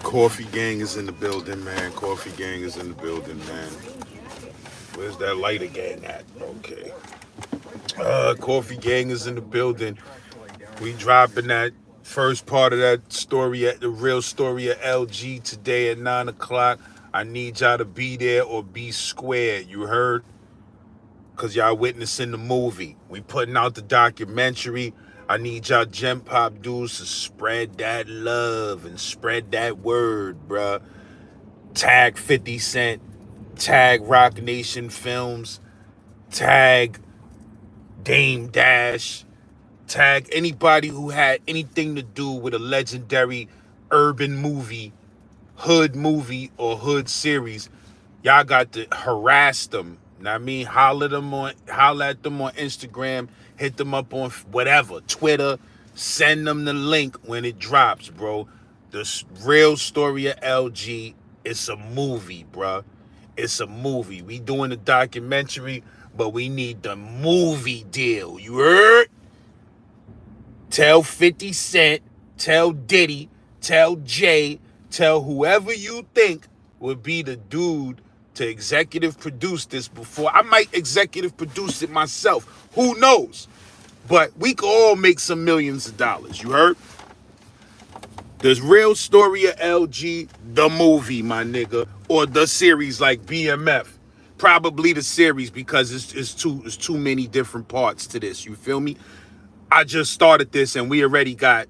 Coffee gang is in the building, man. Coffee gang is in the building, man. Where's that lighter gang at? Okay. Coffee gang is in the building. We dropping that first part of that story at the real story of LG today at 9 o'clock. I need y'all to be there or be squared. You heard? Cause y'all witnessing the movie. We putting out the documentary. I need y'all Gen Pop dudes to spread that love and spread that word, bruh. Tag 50 Cent, tag Rock Nation Films, tag Dame Dash, tag anybody who had anything to do with a legendary urban movie, hood movie, or hood series. Y'all got to harass them. Know what I mean? Holler at them on Instagram, hit them up on whatever, Twitter, send them the link when it drops, bro. The real story of LG, it's a movie, bro. It's a movie. We doing a documentary, but we need the movie deal. You heard? Tell 50 Cent, tell Diddy, tell Jay, tell whoever you think would be the dude to executive produce this before. I might executive produce it myself. Who knows? But we could all make some millions of dollars. You heard? The real story of LG, the movie, my nigga, or the series like BMF. Probably the series because it's too many different parts to this. You feel me? I just started this and we already got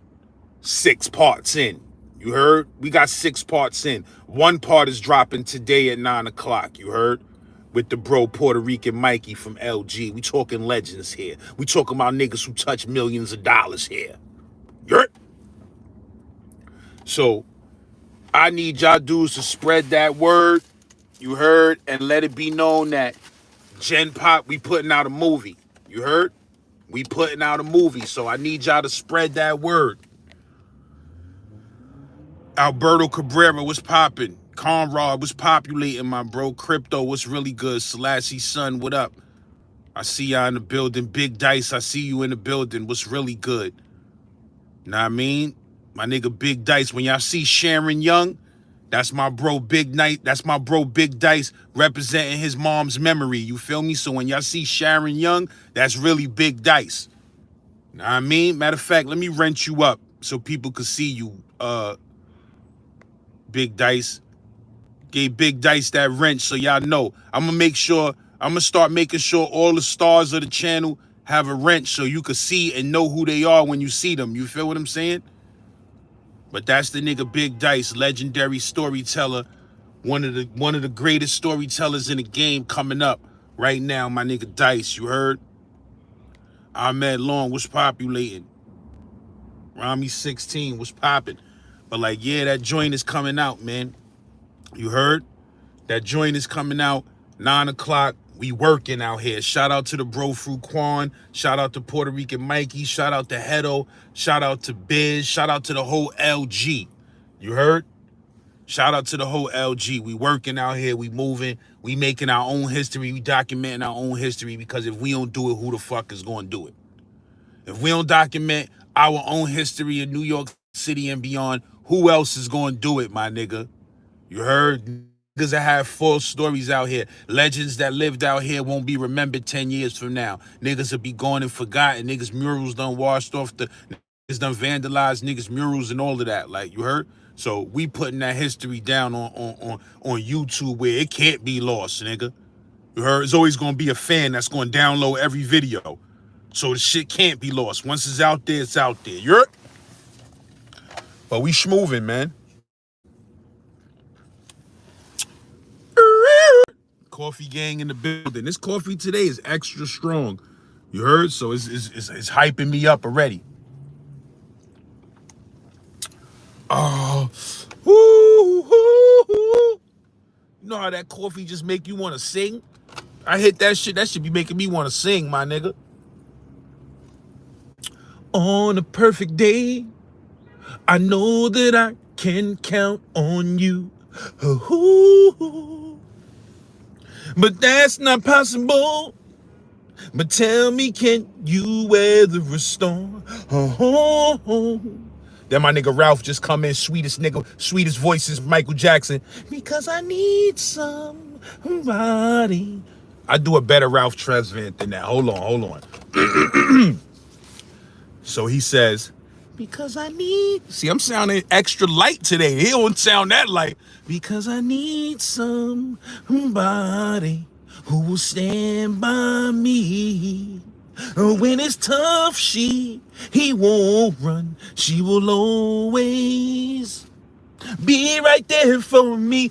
6 parts in. You heard? We got 6 parts in. One part is dropping today at 9 o'clock. You heard? With the bro Puerto Rican Mikey from LG. We talking legends here. We talking about niggas who touch millions of dollars here. You heard? So I need y'all dudes to spread that word. You heard? And let it be known that Gen Pop, we putting out a movie. You heard? We putting out a movie. So I need y'all to spread that word. Alberto Cabrera was popping. Conrad was populating, my bro. Crypto was really good. Selassie son, what up? I see y'all in the building. Big Dice, I see you in the building. What's really good? Know what I mean? My nigga Big Dice. When y'all see Sharon Young, that's my bro Big Night. That's my bro Big Dice representing his mom's memory. You feel me? So when y'all see Sharon Young, that's really Big Dice. Know what I mean? Matter of fact, let me rent you up so people could see you, Big Dice. Gave Big Dice that wrench so y'all know. I'm gonna start making sure all the stars of the channel have a wrench so you can see and know who they are when you see them. You feel what I'm saying? But that's the nigga Big Dice, legendary storyteller, one of the greatest storytellers in the game coming up right now, my nigga Dice. You heard? Ahmed Long was populating. Rami 16 was popping. But like, yeah, that joint is coming out, man. You heard? That joint is coming out 9 o'clock. We working out here. Shout out to the bro Fruquan. Shout out to Puerto Rican Mikey. Shout out to Hedo. Shout out to Biz. Shout out to the whole LG. You heard? Shout out to the whole LG. We working out here. We moving. We making our own history. We documenting our own history because if we don't do it, who the fuck is going to do it? If we don't document our own history in New York City and beyond, who else is going to do it, my nigga? You heard? Niggas that have full stories out here. Legends that lived out here won't be remembered 10 years from now. Niggas will be gone and forgotten. Niggas murals done washed off the... Niggas done vandalized niggas murals and all of that. Like, you heard? So we putting that history down on YouTube where it can't be lost, nigga. You heard? There's always going to be a fan that's going to download every video. So the shit can't be lost. Once it's out there, it's out there. You heard? But we schmoving, man. Coffee gang in the building. This coffee today is extra strong. You heard? So it's hyping me up already. Oh, you know how that coffee just make you want to sing? I hit that shit. That should be making me want to sing, my nigga. On a perfect day, I know that I can count on you. But that's not possible. But tell me, can you weather a storm? Then my nigga Ralph just come in, sweetest nigga, sweetest voices, Michael Jackson. Because I need somebody. I do a better Ralph Tresvant than that. Hold on. So he says, because I need... See, I'm sounding extra light today. He don't sound that light. Because I need somebody who will stand by me. When it's tough, he won't run. She will always be right there for me.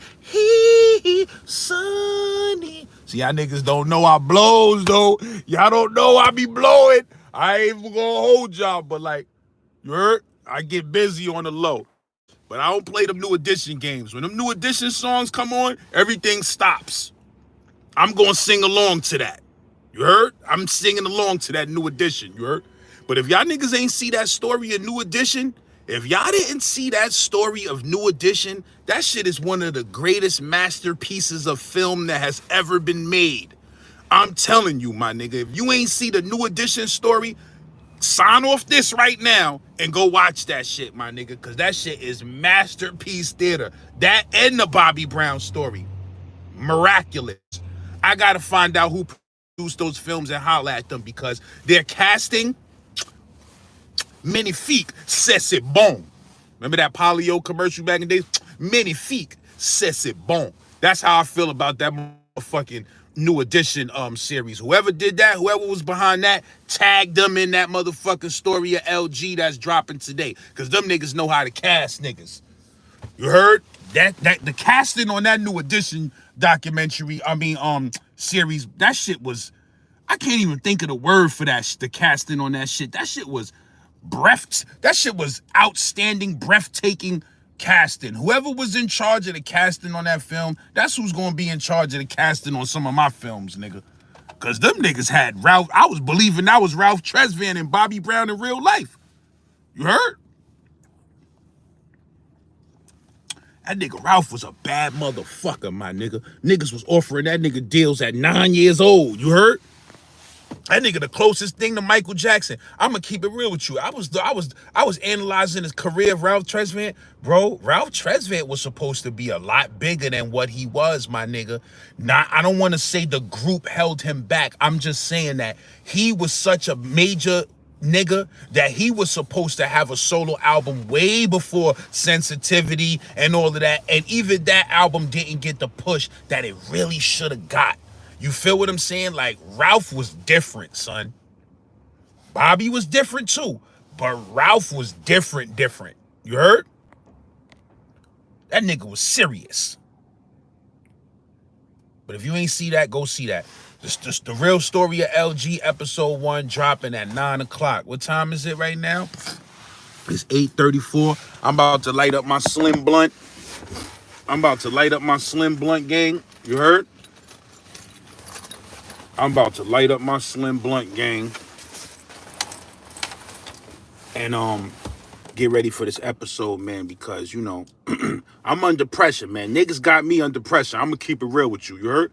Sunny. See, y'all niggas don't know I blows, though. Y'all don't know I be blowing. I ain't even gonna hold y'all, but like, you heard? I get busy on the low. But I don't play them New Edition games. When them New Edition songs come on, everything stops. I'm gonna sing along to that. You heard? I'm singing along to that New Edition. You heard? But if y'all niggas ain't see that story of New Edition, if y'all didn't see that story of New Edition, that shit is one of the greatest masterpieces of film that has ever been made. I'm telling you, my nigga, if you ain't see the New Edition story, sign off this right now and go watch that shit, my nigga, because that shit is masterpiece theater. That and the Bobby Brown story. Miraculous. I gotta find out who produced those films and holler at them, because their casting, magnifique, c'est bon. Remember that Polio commercial back in the days? Magnifique, c'est bon. That's how I feel about that motherfucking New Edition series. Whoever did that, whoever was behind that, tag them in that motherfucking story of LG that's dropping today. Because them niggas know how to cast niggas. You heard? That the casting on that New Edition documentary, series, that shit was, I can't even think of the word for that, the casting on that shit. That shit was that shit was outstanding, breathtaking casting. Whoever was in charge of the casting on that film, that's who's gonna be in charge of the casting on some of my films, nigga. Cause them niggas had Ralph, I was believing that was Ralph Tresvant and Bobby Brown in real life. You heard? That nigga Ralph was a bad motherfucker, my nigga. Niggas was offering that nigga deals at 9 years old. You heard? That nigga the closest thing to Michael Jackson. I'ma keep it real with you. I was analyzing his career of Ralph Tresvant. Bro, Ralph Tresvant was supposed to be a lot bigger than what he was, my nigga. I don't want to say the group held him back. I'm just saying that he was such a major nigga that he was supposed to have a solo album way before Sensitivity and all of that. And even that album didn't get the push that it really should have got. You feel what I'm saying? Like, Ralph was different, son. Bobby was different too, but Ralph was different. You heard? That nigga was serious. But if you ain't see that, go see that. Just the real story of LG episode 1 dropping at 9 o'clock. What time is it right now? It's 8:34. I'm about to light up my Slim Blunt. Gang. You heard? I'm about to light up my Slim Blunt gang and get ready for this episode, man, because, you know, I'm under pressure, man. Niggas got me under pressure. I'm gonna keep it real with you. You heard?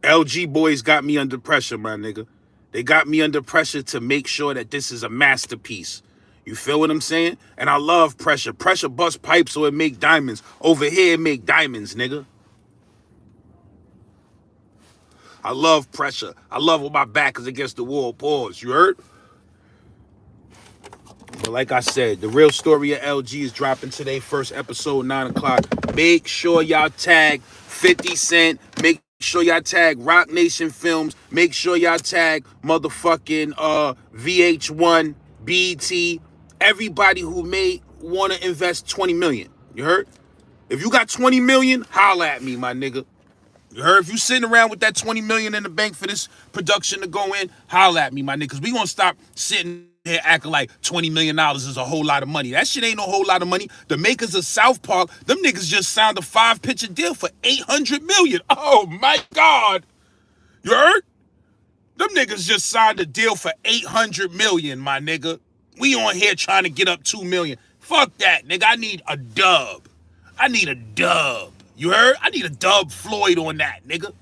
LG boys got me under pressure, my nigga. They got me under pressure to make sure that this is a masterpiece. You feel what I'm saying? And I love pressure. Pressure bust pipes so it make diamonds. Over here, it make diamonds, nigga. I love pressure. I love when my back is against the wall. Pause. You heard? But like I said, the real story of LG is dropping today. First episode, 9 o'clock. Make sure y'all tag 50 Cent. Make sure y'all tag Rock Nation Films. Make sure y'all tag motherfucking VH1, BT. Everybody who may want to invest 20 million. You heard? If you got 20 million, holla at me, my nigga. You heard? If you sitting around with that 20 million in the bank for this production to go in, holla at me, my niggas. We gonna stop sitting here acting like $20 million is a whole lot of money. That shit ain't no whole lot of money. The makers of South Park, them niggas just signed a 5-picture deal for $800 million. Oh my God. You heard? Them niggas just signed a deal for $800 million, my nigga. We on here trying to get up $2 million. Fuck that, nigga. I need a dub. You heard? I need a Dub Floyd on that, nigga.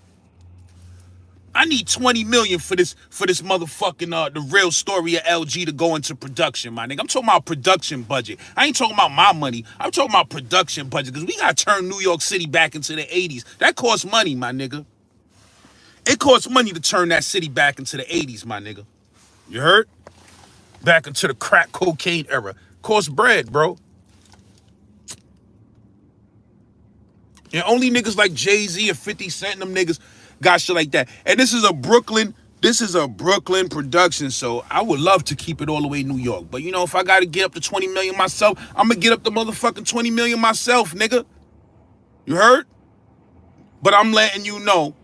I need 20 million for this motherfucking the real story of LG to go into production, my nigga. I'm talking about production budget. I ain't talking about my money. I'm talking about production budget, because we gotta turn New York City back into the 80s. That costs money, my nigga. It costs money to turn that city back into the 80s, my nigga. You heard? Back into the crack cocaine era. Costs bread, bro. And only niggas like Jayz and 50 Cent and them niggas got shit like that. And this is a Brooklyn production, so I would love to keep it all the way in New York. But you know, if I gotta get up to 20 million myself, I'm gonna get up to motherfucking 20 million myself, nigga. You heard? But I'm letting you know,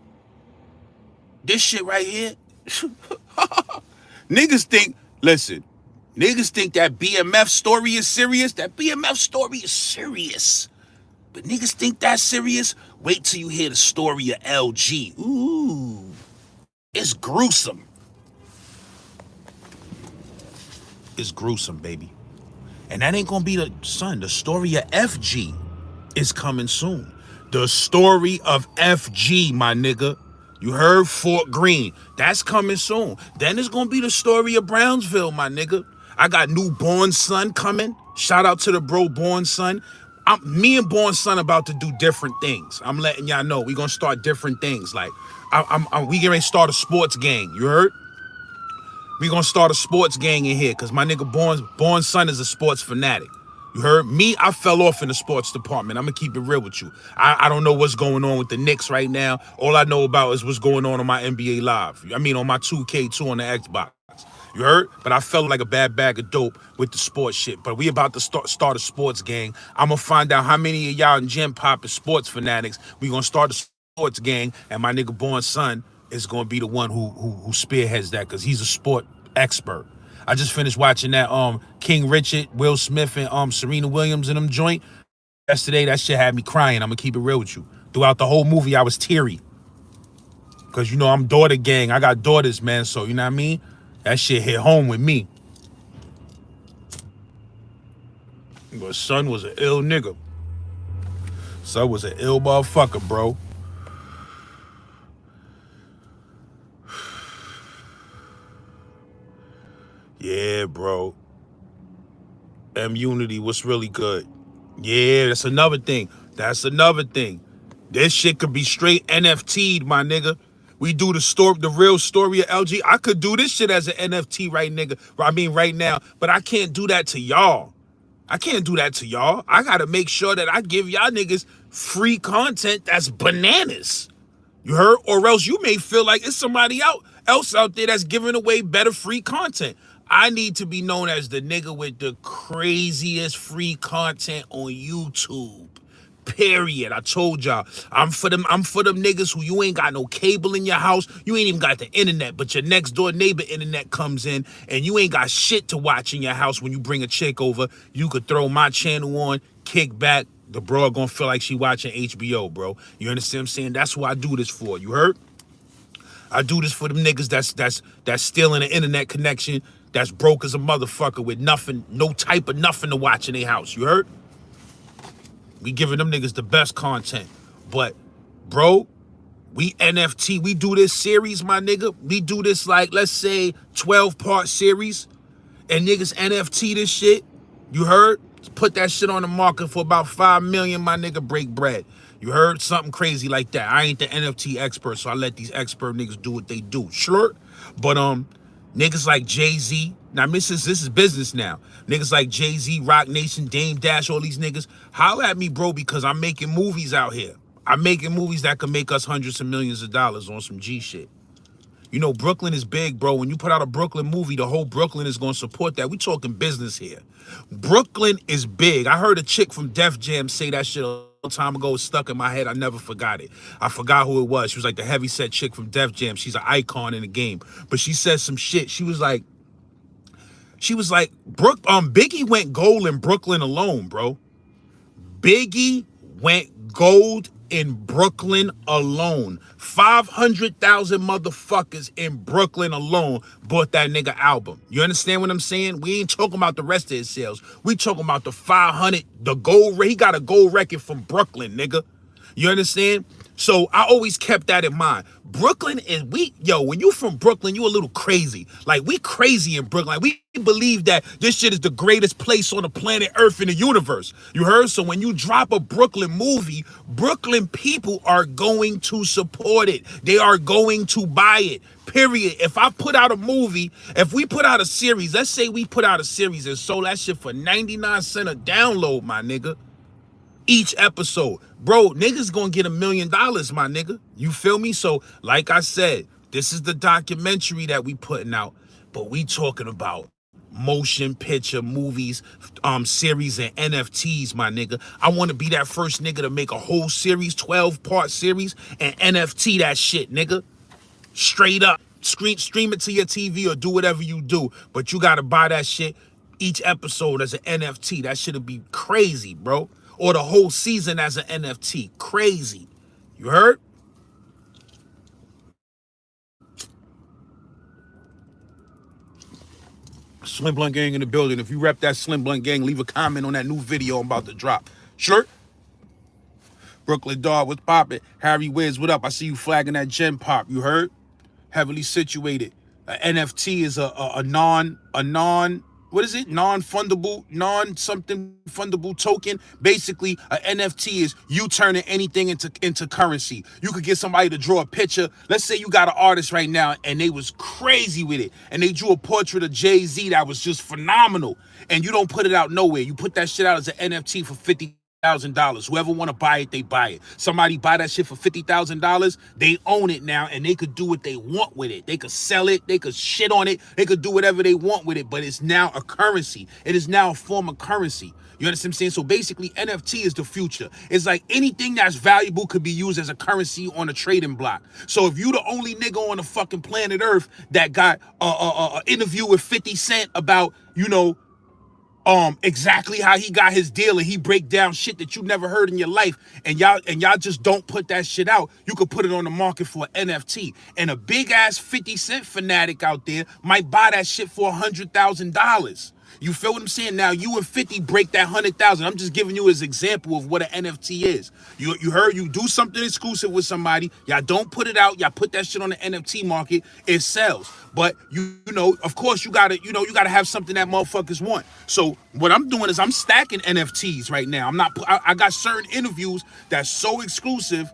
this shit right here, niggas think that BMF story is serious. That BMF story is serious. But niggas think that's serious? Wait till you hear the story of LG. Ooh, it's gruesome. It's gruesome, baby. And that ain't gonna be the story of FG is coming soon. The story of FG, my nigga. You heard? Fort Greene. That's coming soon. Then it's gonna be the story of Brownsville, my nigga. I got new Born Son coming. Shout out to the bro Born Son. Me and Born Son about to do different things. I'm letting y'all know. We gonna start different things. Like, we gonna start a sports gang. You heard? We gonna start a sports gang in here, because my nigga Born Son is a sports fanatic. You heard? Me, I fell off in the sports department. I'm gonna keep it real with you. I don't know what's going on with the Knicks right now. All I know about is what's going on my NBA Live. I mean, on my 2K2 on the Xbox. You heard? But I felt like a bad bag of dope with the sports shit. But we about to start a sports gang. I'm gonna find out how many of y'all in Gen Pop is sports fanatics. We gonna start a sports gang, and my nigga Born Son is gonna be the one who spearheads that, because he's a sport expert. I just finished watching that King Richard, Will Smith, and Serena Williams and them joint yesterday. That shit had me crying. I'm gonna keep it real with you. Throughout the whole movie, I was teary. Cause you know I'm daughter gang. I got daughters, man. So you know what I mean? That shit hit home with me. But son was an ill nigga. Son was an ill motherfucker, bro. Yeah, bro. Unity, what's really good? Yeah, that's another thing. This shit could be straight NFT'd, my nigga. We do the real story of LG. I could do this shit as an NFT right now, but I can't do that to y'all. I gotta make sure that I give y'all niggas free content that's bananas. You heard? Or else you may feel like it's somebody else out there that's giving away better free content. I need to be known as the nigga with the craziest free content on YouTube. Period. I told y'all, I'm for them niggas who you ain't got no cable in your house, you ain't even got the internet, but your next door neighbor internet comes in, and you ain't got shit to watch in your house. When you bring a chick over, you could throw my channel on, kick back, the broad gonna feel like she watching HBO, bro. You understand what I'm saying? That's what I do this for. You heard? I do this for them niggas that's stealing an internet connection, that's broke as a motherfucker with nothing, no type of nothing to watch in their house. You heard? We giving them niggas the best content. But, bro, we NFT, we do this series, my nigga. We do this, like, let's say, 12-part series. And niggas NFT this shit. You heard? Put that shit on the market for about 5 million, my nigga, break bread. You heard? Something crazy like that. I ain't the NFT expert, so I let these expert niggas do what they do. Sure? But, niggas like Jay-Z, now this is business now. Niggas like Jay-Z, Rock Nation, Dame Dash, all these niggas, holla at me, bro, because I'm making movies out here. I'm making movies that can make us hundreds of millions of dollars on some G shit. You know, Brooklyn is big, bro. When you put out a Brooklyn movie, the whole Brooklyn is going to support that. We talking business here. Brooklyn is big. I heard a chick from Def Jam say that shit a long time ago. It's stuck in my head. I never forgot it. I forgot who it was. She was like the heavyset chick from Def Jam. She's an icon in the game. But she said some shit. She was like, Biggie went gold in Brooklyn alone, bro. Biggie went gold in Brooklyn alone. 500,000 motherfuckers in Brooklyn alone bought that nigga album. You understand what I'm saying? We ain't talking about the rest of his sales. We talking about the 500, the gold. He got a gold record from Brooklyn, nigga. You understand? So I always kept that in mind. Brooklyn is when you from Brooklyn, you a little crazy. Like we crazy in Brooklyn. Like we believe that this shit is the greatest place on the planet Earth in the universe. You heard? So when you drop a Brooklyn movie, Brooklyn people are going to support it. They are going to buy it. Period. If I put out a movie, if we put out a series, let's say we put out a series and sold that shit for 99 cents a download, my nigga. Each episode, bro, niggas gonna get $1 million, my nigga. You feel me? So like I said, this is the documentary that we putting out, but we talking about motion picture movies, series, and NFTs, my nigga. I want to be that first nigga to make a whole series, 12-part series, and NFT that shit, nigga. Straight up. Stream it to your TV or do whatever you do, but you gotta buy that shit each episode as an NFT. That shit'll be crazy, bro. Or the whole season as an NFT. Crazy. You heard? Slim Blunt Gang in the building. If you rep that Slim Blunt Gang, leave a comment on that new video I'm about to drop. Sure? Brooklyn Dog, what's poppin'? Harry Wiz, what up? I see you flagging that Gen Pop. You heard? Heavily situated. NFT is a non what is it? Non-fundable, non-something fundable token. Basically, an NFT is you turning anything into currency. You could get somebody to draw a picture. Let's say you got an artist right now and they was crazy with it. And they drew a portrait of Jayz that was just phenomenal. And you don't put it out nowhere. You put that shit out as an NFT for $50,000. Whoever want to buy it, they buy it. Somebody buy that shit for $50,000, they own it now, and they could do what they want with it. They could sell it, they could shit on it, they could do whatever they want with it, but it's now a currency. It is now a form of currency. You understand what I'm saying? So basically, NFT is the future. It's like anything that's valuable could be used as a currency on a trading block. So if you the only nigga on the fucking planet Earth that got an interview with 50 Cent about, exactly how he got his deal, and he break down shit that you never heard in your life, and y'all just don't put that shit out, you could put it on the market for an NFT, and a big ass 50 Cent fanatic out there might buy that shit for $100,000. You feel what I'm saying? Now you and 50 break that 100,000. I'm just giving you as an example of what an NFT is. You heard, you do something exclusive with somebody, y'all don't put it out, y'all put that shit on the NFT market, it sells. But you know, of course you gotta have something that motherfuckers want. So what I'm doing is I'm stacking NFTs right now. I got certain interviews that's so exclusive,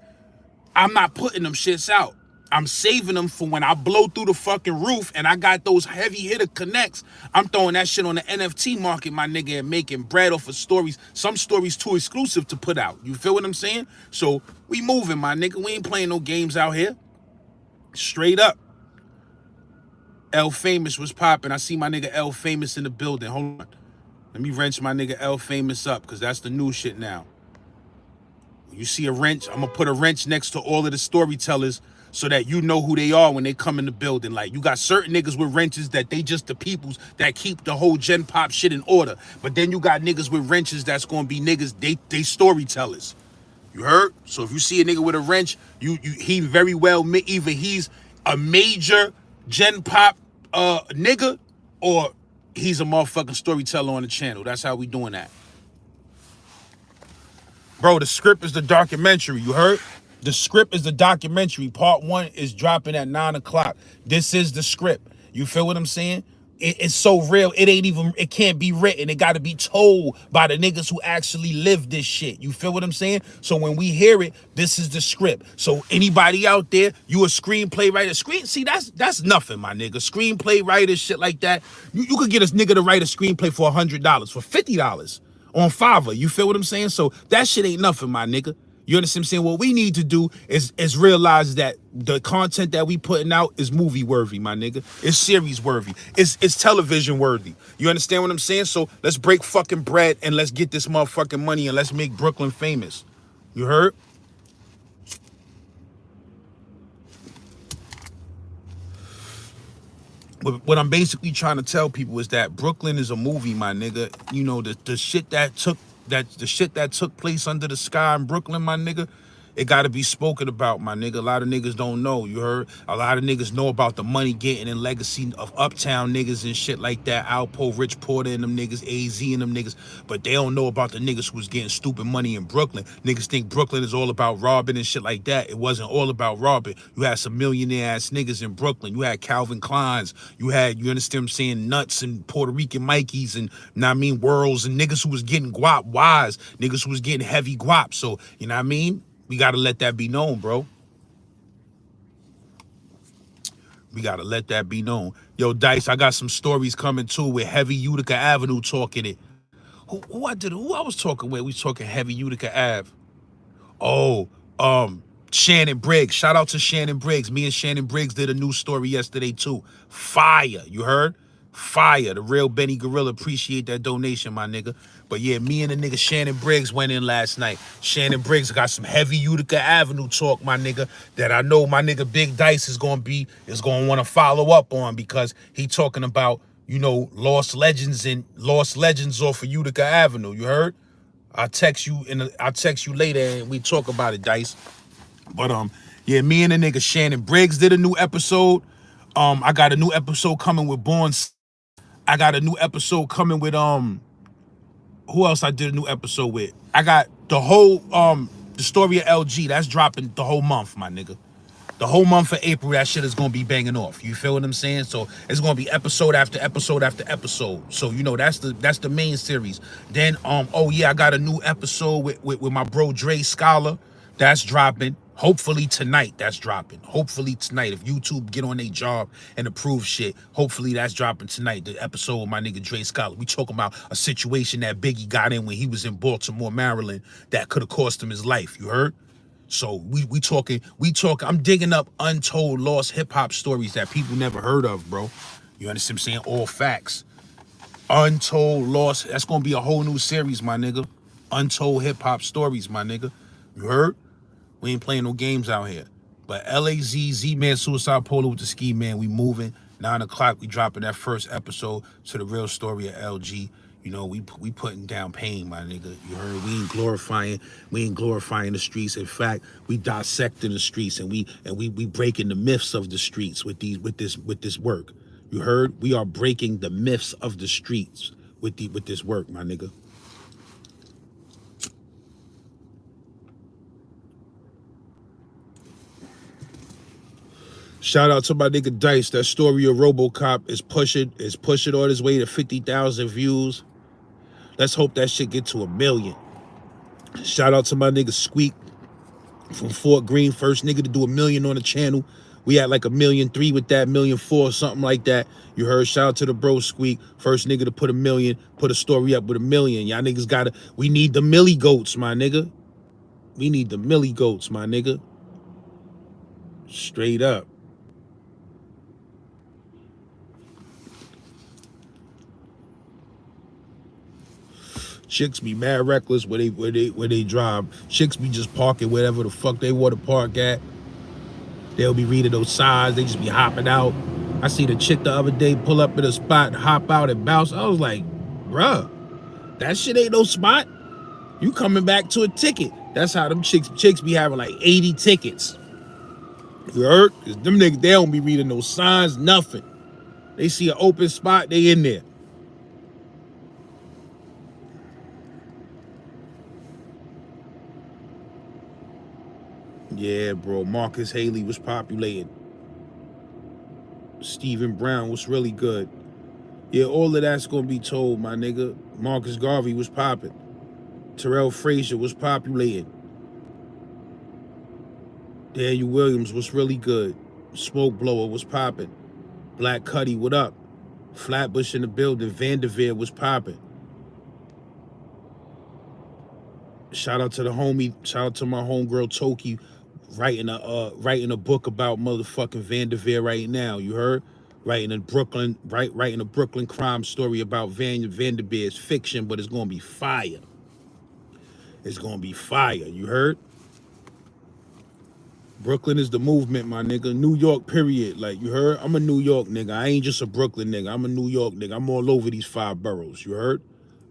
I'm not putting them shits out. I'm saving them for when I blow through the fucking roof and I got those heavy hitter connects. I'm throwing that shit on the NFT market, my nigga, and making bread off of stories. Some stories too exclusive to put out. You feel what I'm saying? So we moving, my nigga. We ain't playing no games out here. Straight up. L Famous was popping. I see my nigga L Famous in the building. Hold on. Let me wrench my nigga L Famous up, because that's the new shit now. You see a wrench, I'm gonna put a wrench next to all of the storytellers so that you know who they are when they come in the building. Like, you got certain niggas with wrenches that they just the peoples that keep the whole Gen Pop shit in order. But then you got niggas with wrenches that's gonna be niggas, they storytellers. You heard? So if you see a nigga with a wrench, he very well either he's a major Gen Pop nigga, or he's a motherfucking storyteller on the channel. That's how we doing that. Bro, the script is the documentary, you heard? The script is the documentary. Part 1 is dropping at 9 o'clock. This is the script. You feel what I'm saying? It's so real, it can't be written. It gotta be told by the niggas who actually live this shit. You feel what I'm saying? So when we hear it, this is the script. So anybody out there, you a screenplay writer, see, that's nothing, my nigga. Screenplay writer, shit like that. You could get a nigga to write a screenplay for $100, for $50 on Fiverr. You feel what I'm saying? So that shit ain't nothing, my nigga. You understand what I'm saying? What we need to do is realize that the content that we putting out is movie worthy, my nigga. It's series worthy. It's television worthy. You understand what I'm saying? So let's break fucking bread and let's get this motherfucking money and let's make Brooklyn famous. You heard? What I'm basically trying to tell people is that Brooklyn is a movie, my nigga. You know, the shit that took place under the sky in Brooklyn, my nigga, It gotta be spoken about, my nigga. A lot of niggas don't know, you heard? A lot of niggas know about the money getting and legacy of uptown niggas and shit like that. Alpo, Rich Porter and them niggas, AZ and them niggas. But they don't know about the niggas who was getting stupid money in Brooklyn. Niggas think Brooklyn is all about robbing and shit like that. It wasn't all about robbing. You had some millionaire ass niggas in Brooklyn. You had Calvin Kleins. You had, you understand what I'm saying, Nuts and Puerto Rican Mikeys and, know what I mean, Worlds and niggas who was getting guap wise. Niggas who was getting heavy guap. So, you know what I mean? We gotta let that be known, bro. We gotta let that be known. Yo, Dice, I got some stories coming too with Heavy Utica Avenue talking it. Who I was talking with? We was talking Heavy Utica Ave. Oh, Shannon Briggs. Shout out to Shannon Briggs. Me and Shannon Briggs did a new story yesterday too. Fire, you heard? Fire. The real Benny Gorilla. Appreciate that donation, my nigga. But yeah, me and the nigga Shannon Briggs went in last night. Shannon Briggs got some heavy Utica Avenue talk, my nigga, that I know my nigga Big Dice is gonna want to follow up on, because he talking about, you know, lost legends off of Utica Avenue. You heard? I'll text you later and we talk about it, Dice. But yeah, me and the nigga Shannon Briggs did a new episode. I got a new episode coming with Born. I got a new episode coming with who else I did a new episode with? I got the whole the story of LG, that's dropping the whole month, my nigga. The whole month of April, that shit is gonna be banging off. You feel what I'm saying? So it's gonna be episode after episode after episode. So you know that's the main series. Then oh yeah, I got a new episode with my bro Dre Scholar. That's dropping. Hopefully tonight, that's dropping. Hopefully tonight, if YouTube get on their job and approve shit, hopefully that's dropping tonight. The episode with my nigga Dre Scholar. We talking about a situation that Biggie got in when he was in Baltimore, Maryland, that could have cost him his life. You heard? So we talking. I'm digging up untold lost hip hop stories that people never heard of, bro. You understand what I'm saying? All facts. Untold lost. That's gonna be a whole new series, my nigga. Untold hip hop stories, my nigga. You heard? We ain't playing no games out here. But LAZ, Z-Man, Suicide Polo with the Ski Man, we moving. 9 o'clock, we dropping that first episode to the real story of LG. You know, we putting down pain, my nigga. You heard? We ain't glorifying the streets. In fact, we dissecting the streets and we breaking the myths of the streets with this work. You heard? We are breaking the myths of the streets with this work, my nigga. Shout out to my nigga Dice. That story of RoboCop is pushing on his way to 50,000 views. Let's hope that shit get to 1 million. Shout out to my nigga Squeak from Fort Greene, first nigga to do 1 million on the channel. We had like 1.3 million with that, 1.4 million, something like that. You heard? Shout out to the bro Squeak, first nigga to put 1 million, put a story up with 1 million. Y'all niggas we need the millie goats, my nigga. We need the millie goats, my nigga. Straight up. Chicks be mad reckless where they drive. Chicks be just parking wherever the fuck they want to park at. They'll be reading those signs. They just be hopping out. I seen a chick the other day pull up in a spot, hop out and bounce. I was like, bruh, that shit ain't no spot. You coming back to a ticket. That's how them chicks be having like 80 tickets. You heard? Cause them niggas, they don't be reading no signs, nothing. They see an open spot, they in there. Yeah, bro. Marcus Haley was populating. Stephen Brown was really good. Yeah, all of that's gonna be told, my nigga. Marcus Garvey was popping. Terrell Frazier was populating. Daniel Williams was really good. Smoke Blower was popping. Black Cuddy, what up? Flatbush in the building. Vanderveer was popping. Shout out to the homie. Shout out to my homegirl Toki, writing a book about motherfucking Vanderveer right now. You heard? Writing a Brooklyn crime story about Vanderveer's fiction, but it's gonna be fire. It's gonna be fire. You heard? Brooklyn is the movement, my nigga. New York, period. Like, you heard? I'm a New York nigga. I ain't just a Brooklyn nigga. I'm a New York nigga. I'm all over these 5 boroughs. You heard?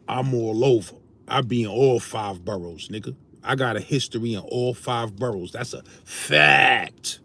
I'm all over. I be in all 5 boroughs, nigga. I got a history in all 5 boroughs. That's a fact.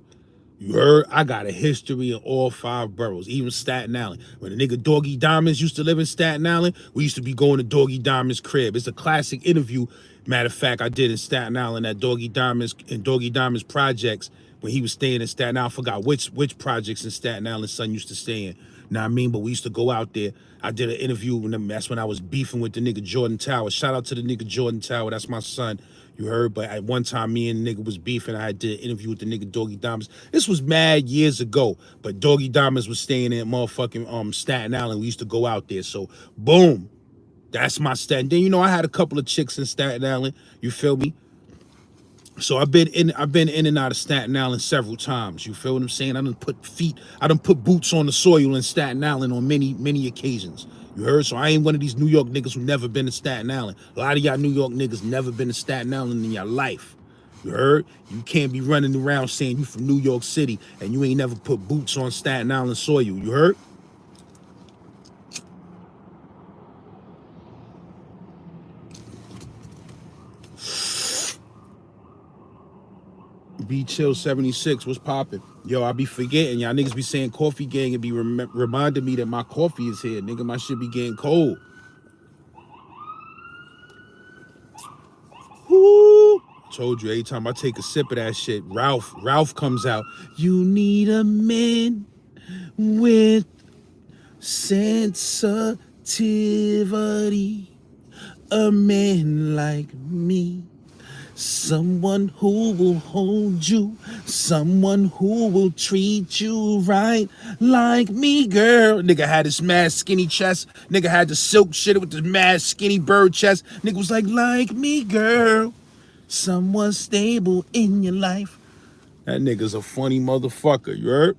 You heard? I got a history in all 5 boroughs, even Staten Island. When the nigga Doggy Diamonds used to live in Staten Island, we used to be going to Doggy Diamonds' crib. It's a classic interview, matter of fact, I did in Staten Island at Doggy Diamonds and Doggy Diamonds projects when he was staying in Staten Island. I forgot which projects in Staten Island son used to stay in. Know what I mean? But we used to go out there. I did an interview with him. That's when I was beefing with the nigga Jordan Tower. Shout out to the nigga Jordan Tower. That's my son. You heard? But at one time, me and the nigga was beefing. I did an interview with the nigga Doggy Diamonds. This was mad years ago. But Doggy Diamonds was staying in motherfucking Staten Island. We used to go out there. So, boom. That's my Staten. Then, you know, I had a couple of chicks in Staten Island. You feel me? So I've been in and out of Staten Island several times. You feel what I'm saying? I done put boots on the soil in Staten Island on many occasions. You heard? So I ain't one of these New York niggas who never been to Staten Island. A lot of y'all New York niggas never been to Staten Island in your life. You heard? You can't be running around saying you from New York City and you ain't never put boots on Staten Island soil. You heard? Be Chill 76, what's poppin'? Yo, I be forgetting. Y'all niggas be saying coffee gang and be reminding me that my coffee is here. Nigga, my shit be getting cold. Woo! Told you, every time I take a sip of that shit, Ralph comes out. You need a man with sensitivity. A man like me. Someone who will hold you, someone who will treat you right, like me, girl. Nigga had this mad skinny chest. Nigga had the silk shit with this mad skinny bird chest. Nigga was like me, girl. Someone stable in your life. That nigga's a funny motherfucker, you heard?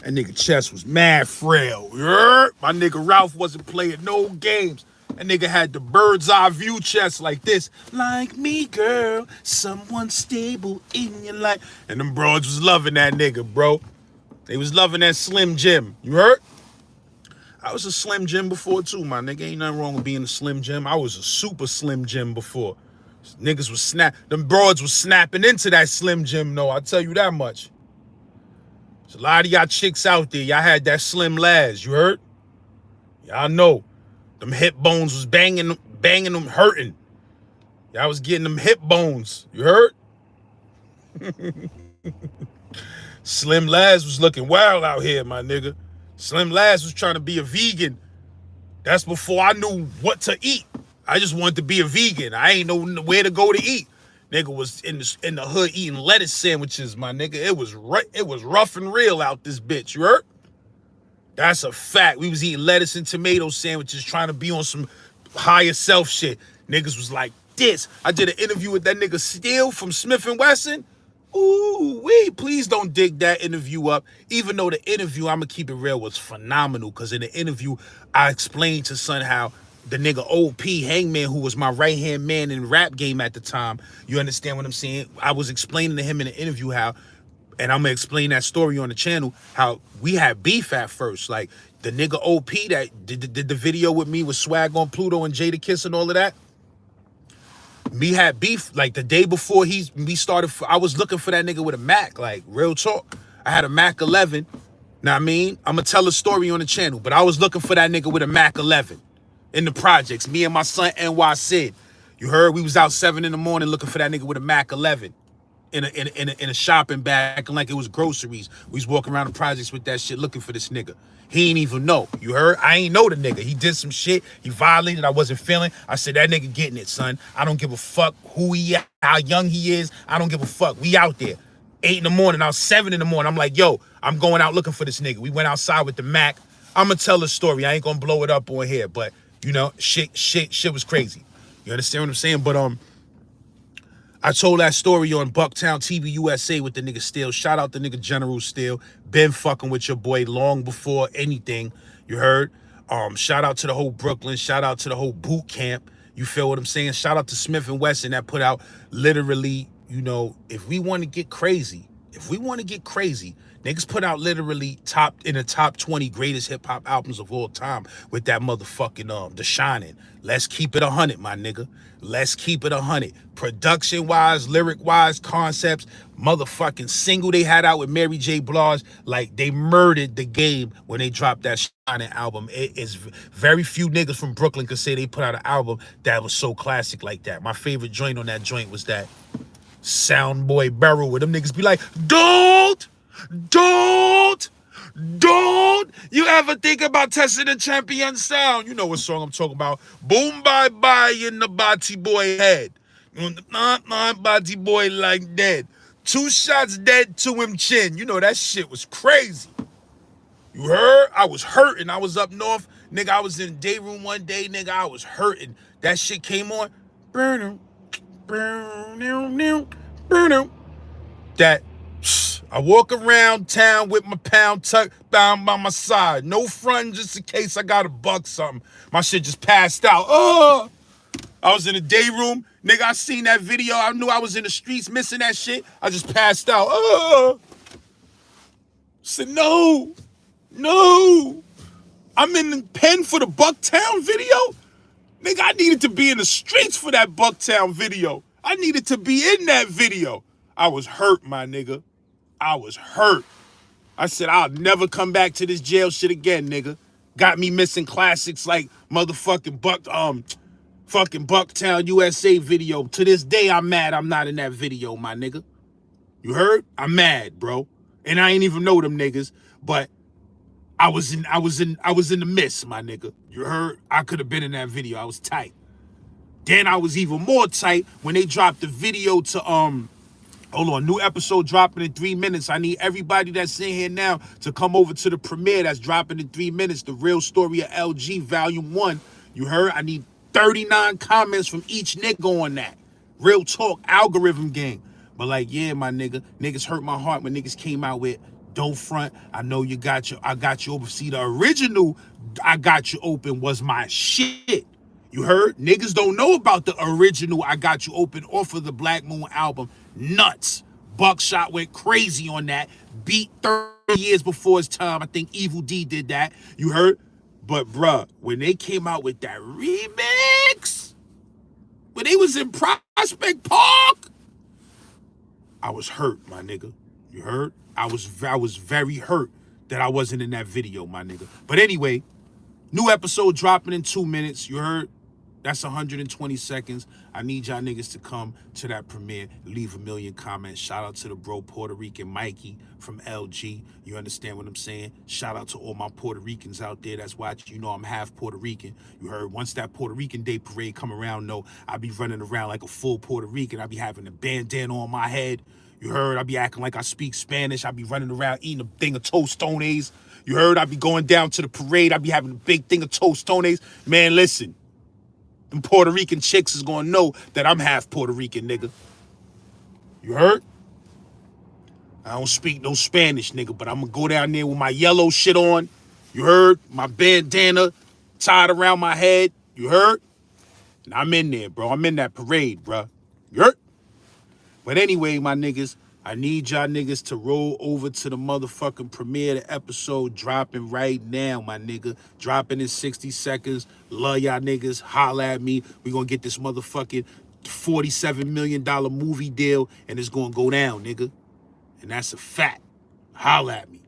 That nigga chest was mad frail, you heard? My nigga Ralph wasn't playing no games. That nigga had the bird's eye view chest like this. Like me, girl. Someone stable in your life. And them broads was loving that nigga, bro. They was loving that Slim Jim. You heard? I was a Slim Jim before too, my nigga. Ain't nothing wrong with being a Slim Jim. I was a super Slim Jim before. Niggas was them broads was snapping into that Slim Jim, though. I'll tell you that much. There's a lot of y'all chicks out there. Y'all had that Slim Laz, you heard? Y'all know. Them hip bones was banging them, hurting. Y'all was getting them hip bones. You heard? Slim Laz was looking wild out here, my nigga. Slim Laz was trying to be a vegan. That's before I knew what to eat. I just wanted to be a vegan. I ain't know where to go to eat. Nigga was in the hood eating lettuce sandwiches, my nigga. It was rough and real out this bitch. You heard? That's a fact. We was eating lettuce and tomato sandwiches, trying to be on some higher self shit. Niggas was like this. I did an interview with that nigga Steele from Smith & Wesson. Ooh, wait, please don't dig that interview up. Even though the interview, I'm going to keep it real, was phenomenal. Because in the interview, I explained to son how the nigga OP Hangman, who was my right-hand man in the rap game at the time, you understand what I'm saying? I was explaining to him in the interview how, and I'm going to explain that story on the channel, how we had beef at first. Like, the nigga OP that did the video with me with Swag on Pluto and Jada Kiss and all of that, me had beef, like, the day before I was looking for that nigga with a Mac, like, real talk. I had a Mac 11, know what I mean? I'm going to tell a story on the channel, but I was looking for that nigga with a Mac 11 in the projects, me and my son, NY Sid. You heard? We was out 7 in the morning looking for that nigga with a Mac 11. In a shopping bag, acting like it was groceries. We was walking around the projects with that shit looking for this nigga. He ain't even know. You heard? I ain't know the nigga. He did some shit. He violated. I wasn't feeling. I said, that nigga getting it, son. I don't give a fuck who he is, how young he is. I don't give a fuck. We out there. 8 in the morning. I was 7 in the morning. I'm like, yo, I'm going out looking for this nigga. We went outside with the Mac. I'm going to tell a story. I ain't going to blow it up on here. But, you know, shit was crazy. You understand what I'm saying? But, I told that story on Bucktown TV USA with the nigga Steele. Shout out the nigga General Steele. Been fucking with your boy long before anything. You heard? Shout out to the whole Brooklyn. Shout out to the whole boot camp. You feel what I'm saying? Shout out to Smith & Wesson that put out literally, you know, if we want to get crazy, if we want to get crazy, niggas put out literally in the top 20 greatest hip hop albums of all time with that motherfucking The Shining. Let's keep it 100, my nigga. Let's keep it 100. Production wise, lyric wise, concepts, motherfucking single they had out with Mary J. Blige, like they murdered the game when they dropped that Shining album. It is very few niggas from Brooklyn could say they put out an album that was so classic like that. My favorite joint on that joint was that Soundboy Barrel, where them niggas be like, don't you ever think about testing the champion sound? You know what song I'm talking about. Boom, bye, bye in the body boy head. Body boy like dead. 2 shots dead to him chin. You know that shit was crazy. You heard? I was hurting. I was up north. Nigga, I was in the day room one day. Nigga, I was hurting. That shit came on. That I walk around town with my pound tucked down by my side. No front, just in case I gotta buck something. My shit just passed out. Oh, I was in the day room. Nigga, I seen that video. I knew I was in the streets missing that shit. I just passed out. Oh. Said, no. I'm in the pen for the Bucktown video. Nigga, I needed to be in the streets for that Bucktown video. I needed to be in that video. I was hurt, my nigga. I was hurt. I said, I'll never come back to this jail shit again, nigga. Got me missing classics like motherfucking Bucktown USA video. To this day, I'm mad I'm not in that video, my nigga. You heard? I'm mad, bro. And I ain't even know them niggas, but I was in the mist, my nigga. You heard? I could have been in that video. I was tight. Then I was even more tight when they dropped the video to hold on, new episode dropping in 3 minutes. I need everybody that's in here now to come over to the premiere that's dropping in 3 minutes. The Real Story of LG Volume 1. You heard? I need 39 comments from each nigga on that. Real talk, algorithm gang. But like, yeah, my nigga, niggas hurt my heart when niggas came out with Don't Front. I know you got you. I got you over. See, the original I Got You Open was my shit. You heard? Niggas don't know about the original I Got You Open off of the Black Moon album. Nuts. Buckshot went crazy on that. Beat 30 years before his time. I think Evil D did that. You heard? But bruh, when they came out with that remix, when they was in Prospect Park, I was hurt, my nigga. You heard? I was very hurt that I wasn't in that video, my nigga. But anyway, new episode dropping in 2 minutes. You heard? That's 120 seconds. I need y'all niggas to come to that premiere. Leave a million comments. Shout out to the bro Puerto Rican Mikey from LG. You understand what I'm saying? Shout out to all my Puerto Ricans out there that's watching. You know I'm half Puerto Rican. You heard? Once that Puerto Rican Day parade come around, no, I be running around like a full Puerto Rican. I be having a bandana on my head. You heard? I be acting like I speak Spanish. I be running around eating a thing of tostones. You heard? I be going down to the parade. I be having a big thing of tostones. Man, listen. Them Puerto Rican chicks is gonna know that I'm half Puerto Rican, nigga. You heard? I don't speak no Spanish, nigga, but I'm gonna go down there with my yellow shit on. You heard? My bandana tied around my head. You heard? And I'm in there, bro. I'm in that parade, bro. You heard? But anyway, my niggas, I need y'all niggas to roll over to the motherfucking premiere. The episode dropping right now, my nigga. Dropping in 60 seconds. Love y'all niggas. Holla at me. We gonna get this motherfucking $47 million movie deal, and it's gonna go down, nigga. And that's a fact. Holla at me.